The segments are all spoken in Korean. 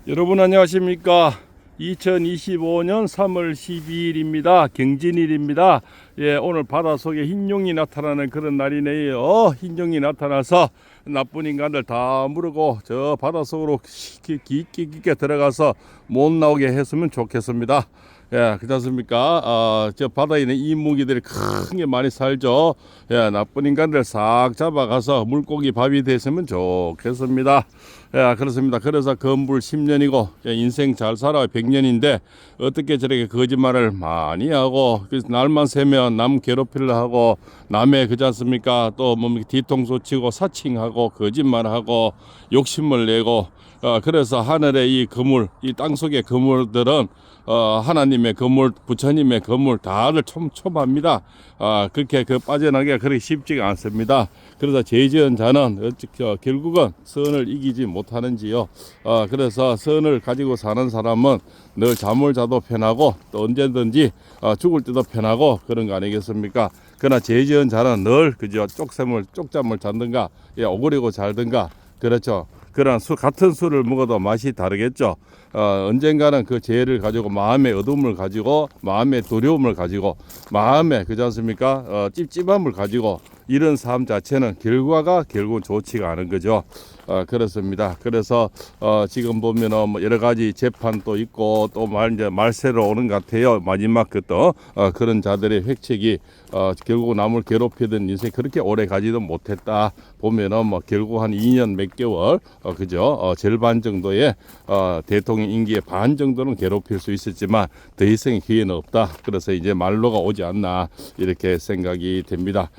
여러분 안녕하십니까? 2025년 3월 12일입니다. 경진일입니다. 예, 오늘 바닷속에 흰용이 나타나는 그런 날이네요. 흰용이 나타나서 나쁜 인간들 다 무르고 저 바닷속으로 깊게 들어가서 못 나오게 했으면 좋겠습니다. 예, 그렇지 않습니까? 저 바다에 있는 이무기들이 큰 게 많이 살죠. 예, 나쁜 인간들 싹 잡아가서 물고기 밥이 됐으면 좋겠습니다. 예, 그렇습니다. 그래서 건불 10년이고 인생 잘 살아 100년인데 어떻게 저렇게 거짓말을 많이 하고 날만 새면 남 괴롭히려 하고 남의 그렇지 않습니까? 또 뒤통수 치고 사칭하고 거짓말하고 욕심을 내고 그래서 하늘의 이 그물, 이 땅속의 그물들은 하나님의 그물, 부처님의 그물 다들 촘촘합니다. 그렇게 빠져나기가 그렇게 쉽지가 않습니다. 그래서 죄 지은 자는 결국은 선을 이기지 못하는지요. 그래서 선을 가지고 사는 사람은 늘 잠을 자도 편하고 또 언제든지 죽을 때도 편하고 그런 거 아니겠습니까? 그러나 죄 지은 자는 늘 그저 쪽잠을 잤든가 오그리고 잘든가 그렇죠. 그런 같은 술을 먹어도 맛이 다르겠죠. 언젠가는 그 죄를 가지고 마음의 어둠을 가지고 마음의 두려움을 가지고 마음의 그렇지 않습니까? 찝찝함을 가지고 이런 삶 자체는 결과가 결국은 좋지가 않은 거죠. 그렇습니다. 그래서 지금 보면은 뭐 여러 가지 재판도 있고 또 이제 말세로 오는 것 같아요. 마지막 그또 그런 자들의 획책이 결국 남을 괴롭히던 인생 그렇게 오래 가지도 못했다. 보면은 뭐 결국 한 2년 몇 개월 그죠? 절반 정도의 대통령 임기의 반 정도는 괴롭힐 수 있었지만 더 이상의 기회는 없다. 그래서 이제 말로가 오지 않나 이렇게 생각이 됩니다.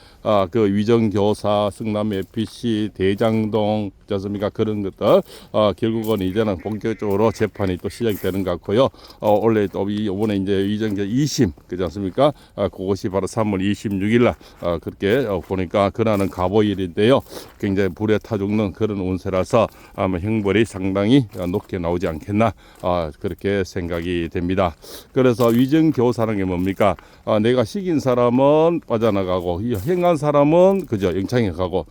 그 위정교사, 성남 FPC, 대장동, 그렇습니까? 그런 것들 결국은 이제는 본격적으로 재판이 또 시작이 되는 것 같고요. 원래 또 이번에 이제 위정교 2심, 그렇지 않습니까? 그것이 바로 3월 26일날 그렇게 보니까 그날은 가보일인데요. 굉장히 불에 타 죽는 그런 운세라서 아마 형벌이 상당히 높게 나오지 않겠나 그렇게 생각이 됩니다. 그래서 위정교사라는 게 뭡니까? 내가 시킨 사람은 빠져나가고 행한 사람은 그저 영창에 가고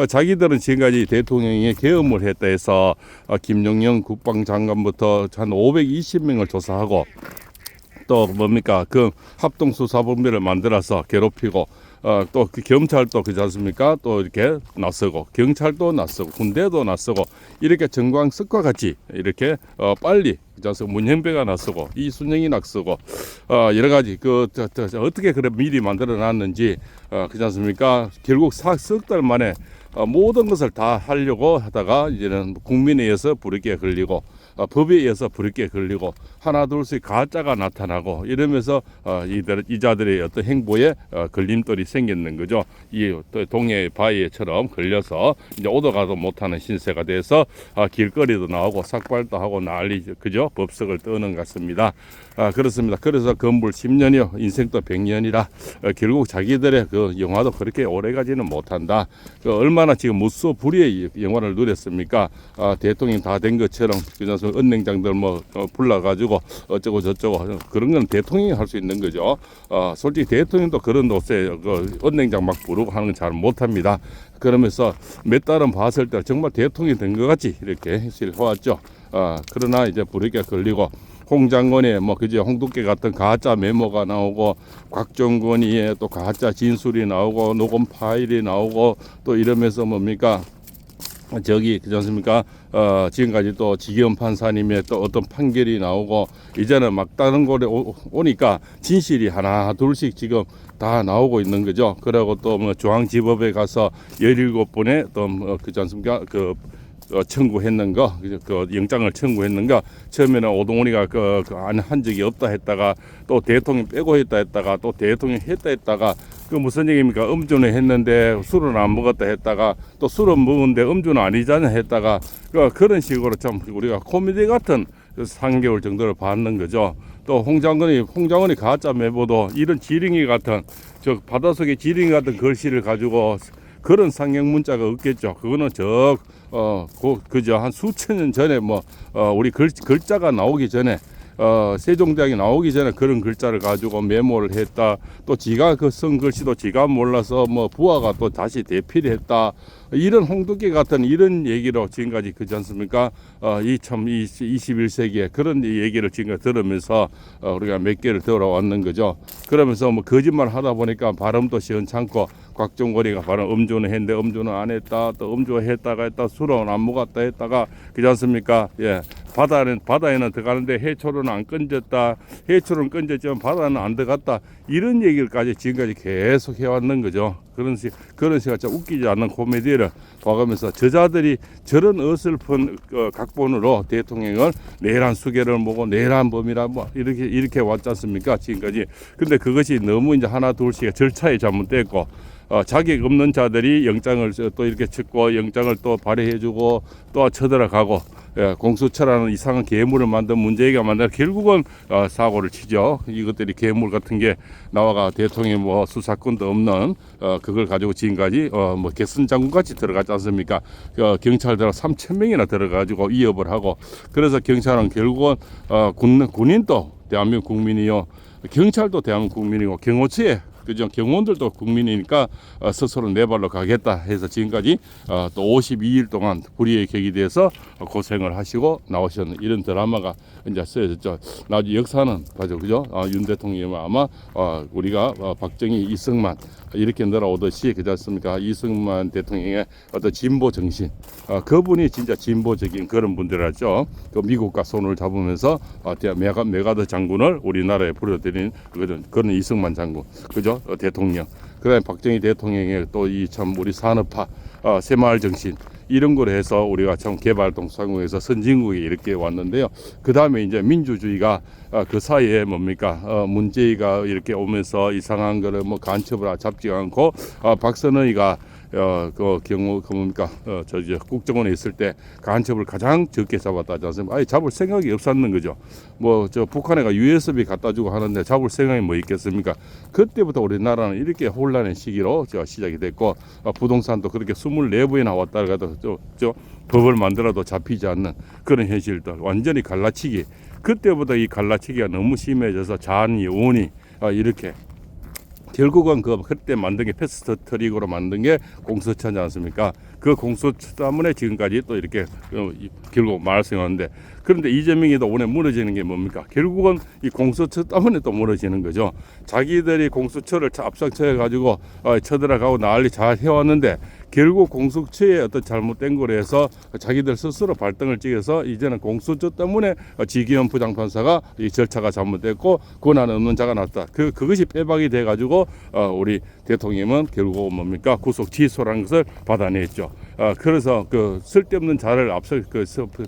자기들은 지금까지 대통령이 계엄을 했다 해서 김용영 국방장관부터 한 520명을 조사하고 또 뭡니까 그 합동수사본부를 만들어서 괴롭히고 또 그 검찰도 그렇지 않습니까? 또 이렇게 나서고 경찰도 나서고 군대도 나서고 이렇게 정광석과 같이 이렇게 빨리 그래서 문현배가 나서고 이순영이 나서고 여러 가지 어떻게 그래 미리 만들어 놨는지 그렇지 않습니까? 결국 석 달 만에 모든 것을 다 하려고 하다가 이제는 국민에 의해서 불이익에 걸리고 법에 의해서 불이익에 걸리고 하나 둘씩 가짜가 나타나고 이러면서 이 자들의 어떤 행보에 걸림돌이 생겼는 거죠. 이 동해 바위처럼 걸려서 이제 오도 가도 못하는 신세가 돼서 길거리도 나오고 삭발도 하고 난리 그죠? 법석을 떠는 것 같습니다. 그렇습니다. 그래서 건불 10년이요 인생도 100년이라 결국 자기들의 그 영화도 그렇게 오래가지는 못한다. 얼마나 지금 무수 불의의 영화를 누렸습니까? 대통령 다 된 것처럼 그래서 은행장들 뭐 불러가지고 어쩌고 저쩌고 그런 건 대통령이 할 수 있는 거죠. 솔직히 대통령도 그런 곳에 은행장 막 부르고 하는 건 잘 못합니다. 그러면서 몇 달은 봤을 때 정말 대통령이 된 것 같이 이렇게 해왔죠. 그러나 이제 불이익에 걸리고 홍장관의 뭐 그저 홍두깨 같은 가짜 메모가 나오고 곽종건이의 또 가짜 진술이 나오고 녹음 파일이 나오고 또 이러면서 뭡니까 그렇지 않습니까? 지금까지 또 지기현 판사님의 또 어떤 판결이 나오고 이제는 막 다른 곳에 오니까 진실이 하나 둘씩 지금 다 나오고 있는 거죠. 그리고 또 뭐 중앙지법에 가서 17번의 또 그렇지 않습니까? 청구했는 거, 그 영장을 청구했는가 처음에는 오동훈이가 한 적이 없다 했다가 또 대통령 빼고 했다 했다가 또 대통령 했다 했다가 그 무슨 얘기입니까? 음주는 했는데 술은 안 먹었다 했다가 또 술은 먹었는데 음주는 아니잖아 했다가 그런 식으로 참 우리가 코미디 같은 3개월 정도를 받는 거죠. 또 홍장관이 가짜 메모도 이런 지렁이 같은 바닷속에 지렁이 같은 글씨를 가지고 그런 상형 문자가 없겠죠. 그거는 그저 한 수천 년 전에 우리 글자가 나오기 전에 세종대왕이 나오기 전에 그런 글자를 가지고 메모를 했다. 또 지가 그 쓴 글씨도 지가 몰라서 뭐 부하가 또 다시 대피를 했다. 이런 홍두깨 같은 이런 얘기로 지금까지 그지 않습니까? 이 참 21세기에 그런 얘기를 지금까지 들으면서 우리가 몇 개를 들어왔는 거죠. 그러면서 뭐 거짓말 하다 보니까 발음도 시원찮고 곽종거리가 발음 음주는 했는데 음주는 안 했다. 또 음주했다가 했다. 술은 안 먹었다 했다가 그지 않습니까? 예. 바다에는 들어가는데 해초로는 안 건졌다. 해초로는 건졌지만 바다는 안 들어갔다. 이런 얘기를까지 지금까지 계속 해왔는 거죠. 그런 식의 좀 웃기지 않는 코미디를 봐가면서 저자들이 저런 어설픈 각본으로 대통령을 내란 수개를 보고 내란 범이라 뭐 이렇게 왔지 않습니까? 지금까지. 근데 그것이 너무 이제 하나 둘씩 절차에 잘못됐고 자격 없는 자들이 영장을 또 이렇게 찍고 영장을 또 발의해주고 또 쳐들어가고 공수처라는 이상한 괴물을 만든 문재인가 만든 결국은 사고를 치죠. 이것들이 괴물 같은 게 나와가 대통령 뭐 수사권도 없는 그걸 가지고 지금까지 뭐 개선 장군 같이 들어가지 않습니까? 경찰들 3,000명이나 들어가지고 위협을 하고 그래서 경찰은 결국은 군인도 대한민국 국민이요, 경찰도 대한민국 국민이고 경호처에 그죠? 경호원들도 국민이니까 스스로 내 발로 가겠다 해서 지금까지 또 52일 동안 불의의 격이 돼서 고생을 하시고 나오셨는 이런 드라마가 이제 쓰여졌죠. 나중에 역사는 봐죠, 그죠? 윤 대통령은 아마 우리가 박정희, 이승만 이렇게 늘어오듯이 그렇지 않습니까? 이승만 대통령의 어떤 진보 정신, 그분이 진짜 진보적인 그런 분들이었죠. 그 미국과 손을 잡으면서 메가더 장군을 우리나라에 불러들인 그런 이승만 장군, 그죠? 대통령. 그다음에 박정희 대통령의 또 이 참 우리 산업화, 새마을 정신 이런 걸 해서 우리가 참 개발도상국에서 선진국에 이렇게 왔는데요. 그 다음에 이제 민주주의가 그 사이에 뭡니까? 문재인가 이렇게 오면서 이상한 거를 뭐 간첩을 잡지 않고 박선의가 그 경우 뭡니까? 국정원에 있을 때 간첩을 가장 적게 잡았다지 않습니까? 아예 잡을 생각이 없었는 거죠. 뭐 북한에가 USB 갖다 주고 하는데 잡을 생각이 뭐 있겠습니까? 그때부터 우리나라는 이렇게 혼란의 시기로 시작이 됐고 부동산도 그렇게 24번이나 왔다 가도 법을 만들어도 잡히지 않는 그런 현실들 완전히 갈라치기. 그때부터 이 갈라치기가 너무 심해져서 잔이 오니 이렇게 결국은 그때 만든 게 패스트 트릭으로 만든 게 공수처지 않습니까? 그 공수처 때문에 지금까지 또 이렇게 결국 말씀하는데, 그런데 이재명이도 오늘 무너지는 게 뭡니까? 결국은 이 공수처 때문에 또 무너지는 거죠. 자기들이 공수처를 앞장쳐 가지고 쳐들어가고 난리 잘 해왔는데 결국 공수처의 어떤 잘못된 거로 해서 자기들 스스로 발등을 찍어서 이제는 공수처 때문에 지기현 부장판사가 이 절차가 잘못됐고 권한 없는 자가 났다. 그것이 빼박이 돼 가지고 우리 대통령은 결국 뭡니까? 구속 취소라는 것을 받아냈죠. 그래서 그 쓸데없는 자를 앞서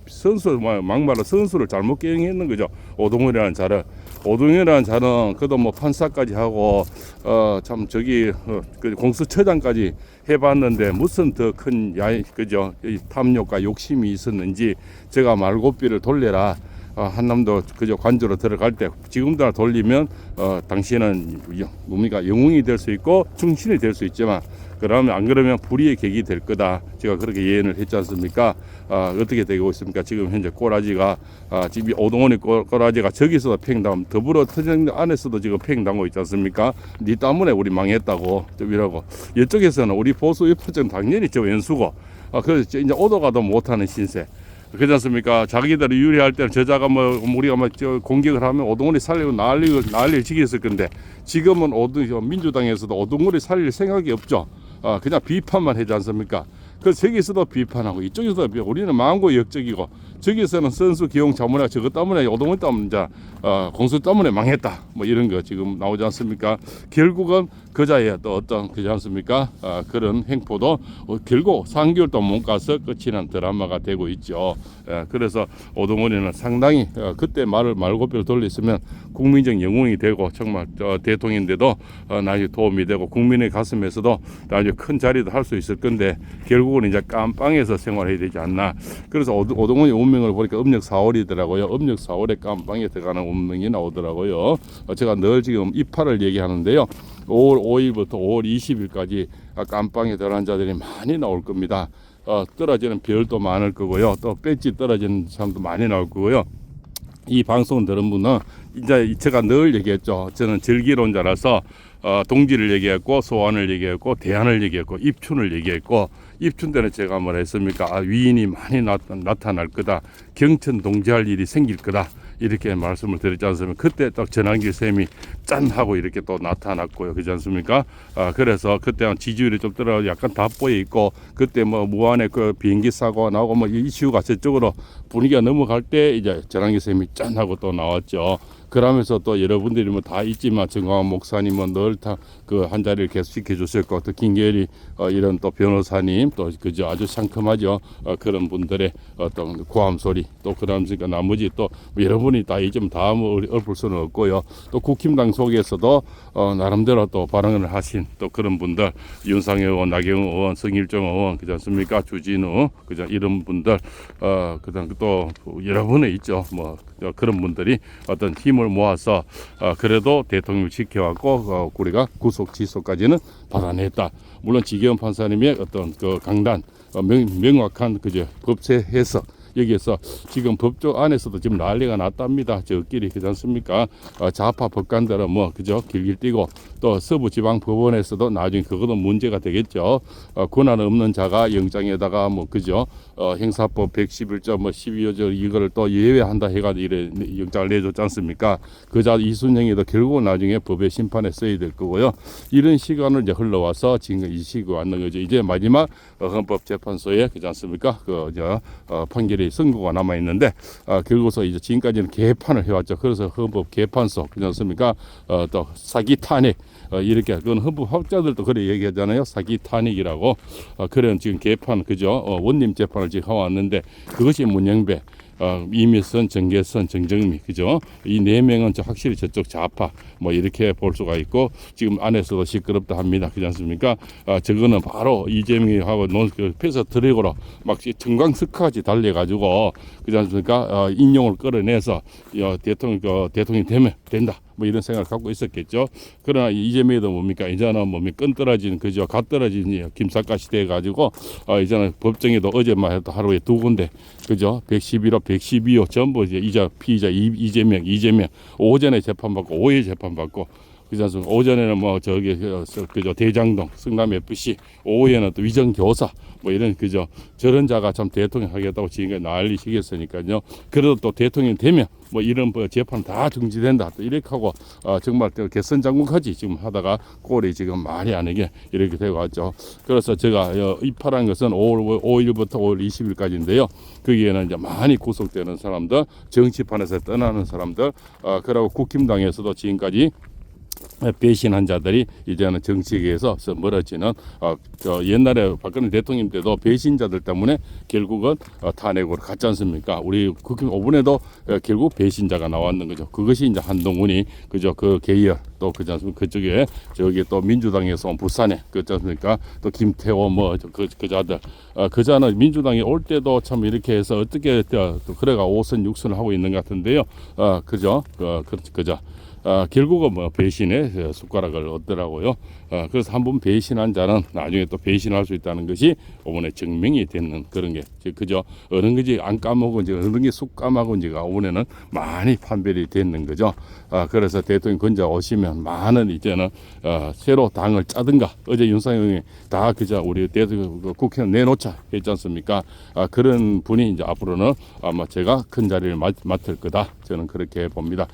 선수 막말로 선수를 잘못 경영했는 거죠. 오동훈이라는 자를. 오동훈이라는 자는 그도 뭐 판사까지 하고 참 그 공수처장까지 해봤는데 무슨 더 큰 그죠? 탐욕과 욕심이 있었는지 제가 말고삐를 돌려라. 한남도 그저 관저로 들어갈 때 지금도 돌리면 당신은 뭡니까? 영웅이 될 수 있고 충신이 될 수 있지만 그러면 안 그러면 불의의 객이 될 거다. 제가 그렇게 예언을 했지 않습니까? 어떻게 되고 있습니까? 지금 현재 꼬라지가 지금 오동원의 꼬라지가 저기서도 팽당, 더불어 터전 안에서도 지금 팽당하고 있지 않습니까? 니 때문에 우리 망했다고 이러고 이쪽에서는 우리 보수 입법정 당연히 저 왼수고 그래서 이제 오도 가도 못하는 신세. 그렇지 않습니까? 자기들이 유리할 때는 저자가 뭐 우리가 막 공격을 하면 오동훈이 살리고 난리를 지겠을 건데 지금은 민주당에서도 오동훈이 살릴 생각이 없죠. 그냥 비판만 하지 않습니까? 그래서 저기서도 비판하고 이쪽에서도 우리는 망고 역적이고 저기서는 선수 기용 자문회 저것 때문에 오동훈 때문에 이제 공수 때문에 망했다 뭐 이런 거 지금 나오지 않습니까? 결국은 그자의 또 어떤 그지 않습니까? 그런 행포도 결국 3개월 동안 못 가서 끝이 난 드라마가 되고 있죠. 그래서 오동훈이는 상당히 그때 말고뼈를 돌렸으면 국민적 영웅이 되고 정말 대통령인데도 나중에 도움이 되고 국민의 가슴에서도 나중에 큰 자리도 할 수 있을 건데 결국은 이제 깜빵에서 생활해야 되지 않나. 그래서 오동훈의 운명을 보니까 음력 4월이더라고요. 음력 4월에 깜빵에 들어가는 운명이 나오더라고요. 제가 늘 지금 이파를 얘기하는데요. 5월 5일부터 5월 20일까지 깜빵에 들어간 자들이 많이 나올 겁니다. 떨어지는 별도 많을 거고요. 또 배지 떨어지는 사람도 많이 나올 거고요. 이 방송 들은 분은 이제 제가 늘 얘기했죠. 저는 절기론자라서 동지를 얘기했고 소환을 얘기했고 대안을 얘기했고 입춘을 얘기했고, 입춘 때는 제가 뭐라 했습니까? 위인이 많이 나타날 거다. 경천 동지할 일이 생길 거다. 이렇게 말씀을 드렸지 않습니까? 그때 딱 전환길 쌤이 짠 하고 이렇게 또 나타났고요. 그렇지 않습니까? 그래서 그때 지지율이 좀 떨어져 약간 답보에 있고, 그때 뭐 무안에 그 비행기 사고가 나오고 뭐 이슈가 저쪽으로 분위기가 넘어갈 때 이제 전환길 쌤이 짠 하고 또 나왔죠. 그러면서 또 여러분들이 뭐 다 있지만 정광훈 목사님은 늘 다 그 한 자리를 계속 지켜주셨고, 또 김계리 이런 또 변호사님 또 그저 아주 상큼하죠. 그런 분들의 어떤 고함 소리, 또 그러면서 나머지 또 여러분이 다 이점 다 뭐 읊을 수는 없고요. 또 국힘당 속에서도 나름대로 또 발언을 하신 또 그런 분들, 윤상현 의원, 나경원 의원, 성일정 의원, 그렇지 않습니까? 주진우, 그죠? 이런 분들, 그다음 또 여러분에 있죠. 뭐 그런 분들이 어떤 힘을 모아서 그래도 대통령을 지켜왔고 우리가 구속 취소까지는 받아냈다. 물론 지계원 판사님의 어떤 그 강단, 명확한 그저 법세 해석, 여기에서 지금 법조 안에서도 지금 난리가 났답니다. 저끼리 그렇지 않습니까? 좌파 법관들은 뭐 그죠 길길 뛰고, 또 서부지방법원에서도 나중에 그것도 문제가 되겠죠. 권한 없는 자가 영장에다가 뭐 그죠 형사법 111조 뭐 12호조 이거를 또 예외한다 해가지고 이래 영장을 내줬지 않습니까? 그자 이순영이도 결국은 나중에 법의 심판에 써야 될 거고요. 이런 시간을 이제 흘러와서 지금 이 시기가 왔는 거죠. 이제 마지막 헌법재판소에 그렇지 않습니까? 판결이 선고가 남아 있는데 결국서 이제 지금까지는 개판을 해왔죠. 그래서 헌법 개판소 그렇지 않습니까? 또 사기 탄핵 이렇게 그건 헌법학자들도 그래 얘기하잖아요. 사기 탄핵이라고. 그런 지금 개판 그죠? 원님 재판을 지금 해왔는데 그것이 문영배, 이미선, 정계선, 정정미, 그죠? 이 네 명은 확실히 저쪽 좌파 뭐 이렇게 볼 수가 있고, 지금 안에서도 시끄럽다 합니다. 그렇지 않습니까? 저거는 바로 이재명하고 패서 드래그로 막 정광석까지 달려가지고 그렇지 않습니까? 인용을 끌어내서 대통령이 되면 된다. 뭐 이런 생각을 갖고 있었겠죠. 그러나 이재명도 뭡니까? 이제는 끈 떨어진 그죠? 갓 떨어진 김삿갓이 돼가지고 이제는 법정에도 어제만 해도 하루에 2군데 그죠? 111호, 112호 전부 이제 피의자 이재명 오전에 재판받고 오후에 재판받고, 그래서 오전에는 뭐 그죠 대장동 성남 FC, 오후에는 또 위정 교사 뭐 이런 그죠 저런 자가 참 대통령 하겠다고 지금까지 난리시겠으니까요. 그래도 또 대통령 되면 뭐 이런 재판 다 중지된다 또 이렇게 하고 정말 개선 장군까지 지금 하다가 꼴이 지금 말이 아니게 이렇게 되고 왔죠. 그래서 제가 입찰한 것은 5월 5일부터 5월 20일까지인데요. 거기에는 이제 많이 구속되는 사람들, 정치판에서 떠나는 사람들, 그리고 국힘당에서도 지금까지 배신한 자들이 이제는 정치계에서 멀어지는 옛날에 박근혜 대통령 때도 배신자들 때문에 결국은 탄핵으로 갔지 않습니까? 우리 국힘 5분에도 결국 배신자가 나왔는 거죠. 그것이 이제 한동훈이 그죠 그 계열 또 그지 않습니까? 그쪽에 저기 또 민주당에서 온 부산에 그렇지 않습니까? 또 김태호 뭐 그 자들 그자는 민주당이 올 때도 참 이렇게 해서 어떻게 또 그래가 5선 6선을 하고 있는 것 같은데요. 그죠 그죠. 결국은 뭐 배신의 숟가락을 얻더라고요. 그래서 한번 배신한 자는 나중에 또 배신할 수 있다는 것이 이번에 증명이 되는 그런 게 그죠. 어느 것이 안 까먹은지 어느 게 쑥 까먹은지가 이번에는 많이 판별이 되는 거죠. 그래서 대통령 건져 오시면 많은 이제는 새로 당을 짜든가, 어제 윤상현이 다 그저 우리 대통령 국회의원 내놓자 했지 않습니까? 그런 분이 이제 앞으로는 아마 제가 큰 자리를 맡을 거다. 저는 그렇게 봅니다.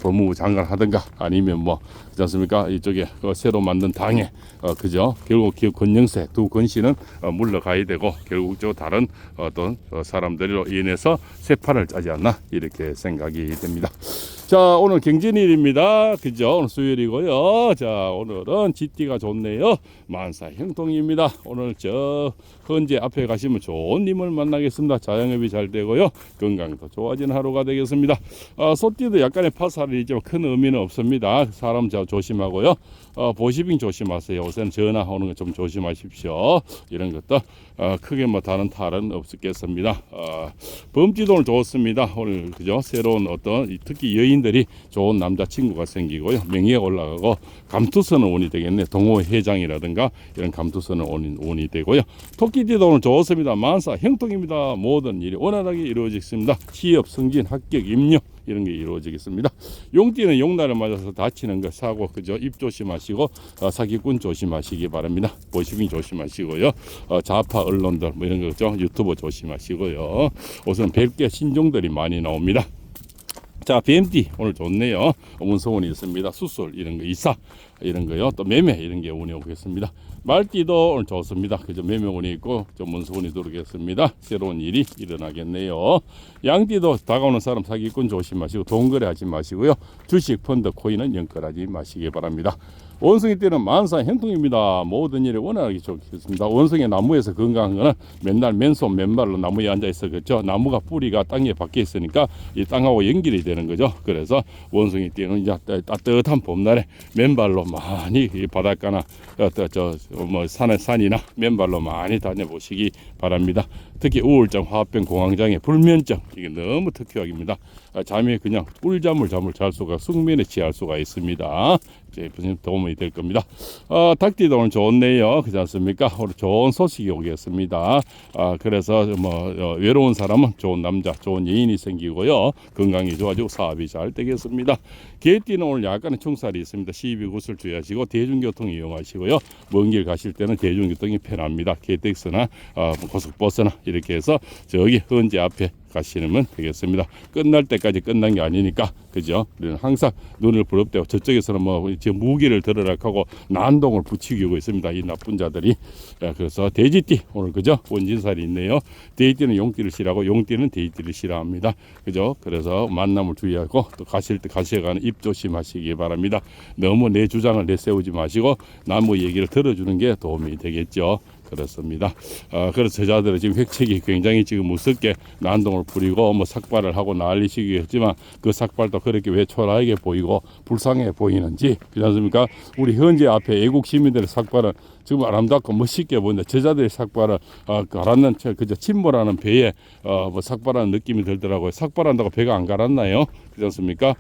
법무부 장관 하든가 아니면 뭐 그렇지 않습니까? 이쪽에 새로 만든 당에 그죠? 결국 기업 권영세 두 권씨는 물러가야 되고 결국 저 다른 어떤 사람들로 인해서 새 판을 짜지 않나 이렇게 생각이 됩니다. 자, 오늘 경진일입니다. 그죠? 오늘 수요일이고요. 자, 오늘은 GT가 좋네요. 만사 형통입니다. 오늘 저 헌재 앞에 가시면 좋은 님을 만나겠습니다. 자영업이 잘 되고요. 건강도 좋아지는 하루가 되겠습니다. 소띠도 약간의 파살이 있지만 큰 의미는 없습니다. 사람 잘 조심하고요. 보시빙 조심하세요. 우선 전화 오는 거 좀 조심하십시오. 이런 것도 크게 뭐 다른 탈은 없겠습니다. 범지도 오늘 좋습니다. 오늘 그죠? 새로운 어떤 특히 여인 지인들이 좋은 남자친구가 생기고요. 명예가 올라가고 감투서는 운이 되겠네. 동호회장이라든가 이런 감투서는 운이 되고요. 토끼띠도 오늘 좋습니다. 만사 형통입니다. 모든 일이 원활하게 이루어지겠습니다. 취업, 승진, 합격, 임용 이런 게 이루어지겠습니다. 용띠는 용날을 맞아서 다치는 거 사고 그죠? 입 조심하시고 사기꾼 조심하시기 바랍니다. 보시빙 조심하시고요. 좌파 언론들 뭐 이런 거죠. 유튜버 조심하시고요. 우선 뵐게 신종들이 많이 나옵니다. 자, 뱀띠 오늘 좋네요. 운소운이 있습니다. 수술 이런 거, 이사 이런 거요. 또 매매 이런 게 운이 오겠습니다. 말띠도 오늘 좋습니다. 그죠? 매매 운이 있고 좀 운소운이 들어오겠습니다. 새로운 일이 일어나겠네요. 양띠도 다가오는 사람 사기꾼 조심하시고 돈 거래하지 마시고요. 주식, 펀드, 코인은 연결하지 마시기 바랍니다. 원숭이 띠는 만사 형통입니다. 모든 일이 원활하게 좋겠습니다. 원숭이 나무에서 건강한 거는 맨날 맨손 맨발로 나무에 앉아 있어 그렇죠. 나무가 뿌리가 땅에 박혀 있으니까 이 땅하고 연결이 되는 거죠. 그래서 원숭이 띠는 이제 따뜻한 봄날에 맨발로 많이 이 바닷가나 산이나 맨발로 많이 다녀보시기 바랍니다. 특히 우울증, 화병, 공황장애, 불면증 이게 너무 특효약입니다. 잠이 그냥 꿀잠을 잘 수가 숙면에 취할 수가 있습니다. 도움이 될 겁니다. 닭띠도 오늘 좋네요. 그렇지 않습니까? 오늘 좋은 소식이 오겠습니다. 그래서 외로운 사람은 좋은 남자, 좋은 여인이 생기고요. 건강이 좋아지고 사업이 잘 되겠습니다. 개띠는 오늘 약간의 충살이 있습니다. 시비 구슬 주의하시고 대중교통 이용하시고요. 먼 길 가실 때는 대중교통이 편합니다. KTX나 고속버스나 이렇게 해서 저기 헌재 앞에 가시면 되겠습니다. 끝날 때까지 끝난 게 아니니까 그죠? 항상 눈을 부릅대고 저쪽에서는 무기를 들으라 하고 난동을 부추기고 있습니다. 이 나쁜 자들이. 그래서 돼지띠 오늘 그죠? 원진살이 있네요. 돼지띠는 용띠를 싫어하고 용띠는 돼지띠를 싫어합니다. 그죠? 그래서 만남을 주의하고 또 가실 때 가셔가는 입 조심하시기 바랍니다. 너무 내 주장을 내세우지 마시고 나무 얘기를 들어주는 게 도움이 되겠죠. 그렇습니다. 그래서 저자들은 지금 획책이 굉장히 지금 무섭게 난동을 부리고 삭발을 하고 난리시기 했지만 그 삭발도 그렇게 왜 초라하게 보이고 불쌍해 보이는지 그렇지 않습니까? 우리 현재 앞에 애국 시민들의 삭발은 지금 아름답고 멋있게 보이는데 저자들의 삭발은 가라앉는 그저 침몰하는 배에 삭발하는 느낌이 들더라고요. 삭발한다고 배가 안 가라앉나요? 그렇지 않습니까?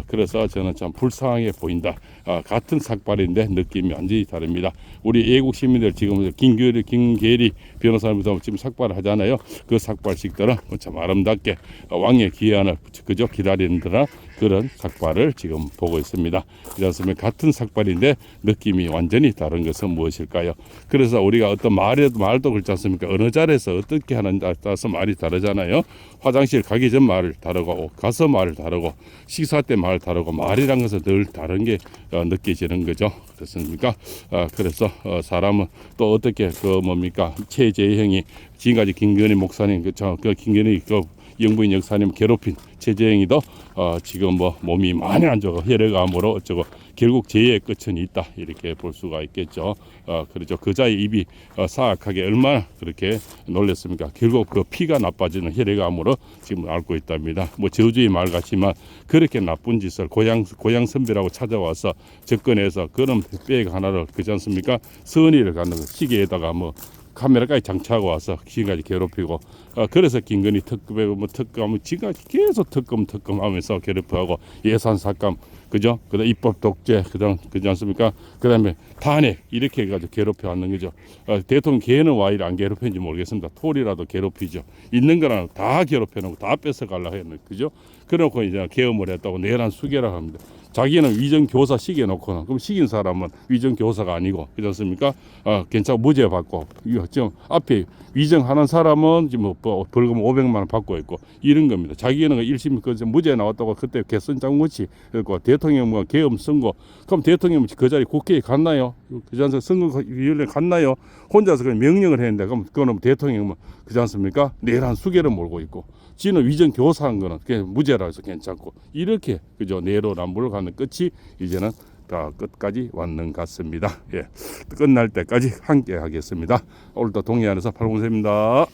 그래서 저는 참 불쌍하게 보인다. 같은 삭발인데 느낌이 완전히 다릅니다. 우리 애국 시민들 지금 김계리 변호사님도 지금 삭발을 하잖아요. 그 삭발식들은 참 아름답게 왕의 기한을 그저 기다리는 듯한 그런 삭발을 지금 보고 있습니다. 그래서 같은 삭발인데 느낌이 완전히 다른 것은 무엇일까요? 그래서 우리가 어떤 말도 그렇지 않습니까? 어느 자리에서 어떻게 하는지에 따라서 말이 다르잖아요. 화장실 가기 전 말을 다르고 가서 말을 다르고 식사 때 말 다르고 말이란 것은 늘 다른 게 느껴지는 거죠. 그렇습니까? 그래서 사람은 또 어떻게 최재형이 지금까지 김건희 목사님 김건희 영부인 역사님 괴롭힌 최재형이도 지금 몸이 많이 안 좋고 혈액암으로 어쩌고 결국 죄의 끝은 있다 이렇게 볼 수가 있겠죠. 그렇죠. 그자의 입이 사악하게 얼마나 그렇게 놀랬습니까? 결국 그 피가 나빠지는 혈액암으로 지금 앓고 있답니다. 저주의 말 같지만 그렇게 나쁜 짓을 고향 선배라고 찾아와서 접근해서 그런 백 하나를 그렇지 않습니까? 선의를 갖는 시계에다가 카메라까지 장착하고 와서 지금까지 괴롭히고 그래서 김건희 특검에 특검 지금까지 계속 특검하면서 괴롭히고 예산 삭감 그죠? 그다음 입법 독재 그지 않습니까? 그다음에 탄핵 이렇게 해가지고 괴롭혀 왔는 거죠. 대통령 개는 와 이래 안 괴롭혔는지 모르겠습니다. 토리라도 괴롭히죠. 있는 거랑 다 괴롭혀놓고 다 뺏어가려고 했는 그죠? 그래놓고 이제 계엄을 했다고 내란 수계라고 합니다. 자기는 위정교사 시켜놓고는 그럼 시킨 사람은 위정교사가 아니고 그렇지 않습니까? 괜찮고 무죄 받고 지금 앞에 위정하는 사람은 지금 벌금 500만 원 받고 있고 이런 겁니다. 자기는 1심 무죄 나왔다고 그때 개선장 못이 그리고 대통령 계엄 선거 그럼 대통령 그 자리 국회에 갔나요? 그렇지 않습니까? 선거위원회 갔나요? 혼자서 그냥 명령을 했는데 그럼 그거는 대통령은 그렇지 않습니까? 내란 수계를 몰고 있고 지는 위정 교사한 거는 그냥 무죄라 해서 괜찮고 이렇게 그죠 내로남불을 가는 끝이 이제는 다 끝까지 왔는 것 같습니다. 예, 끝날 때까지 함께 하겠습니다. 오늘도 동해안에서 팔공세입니다.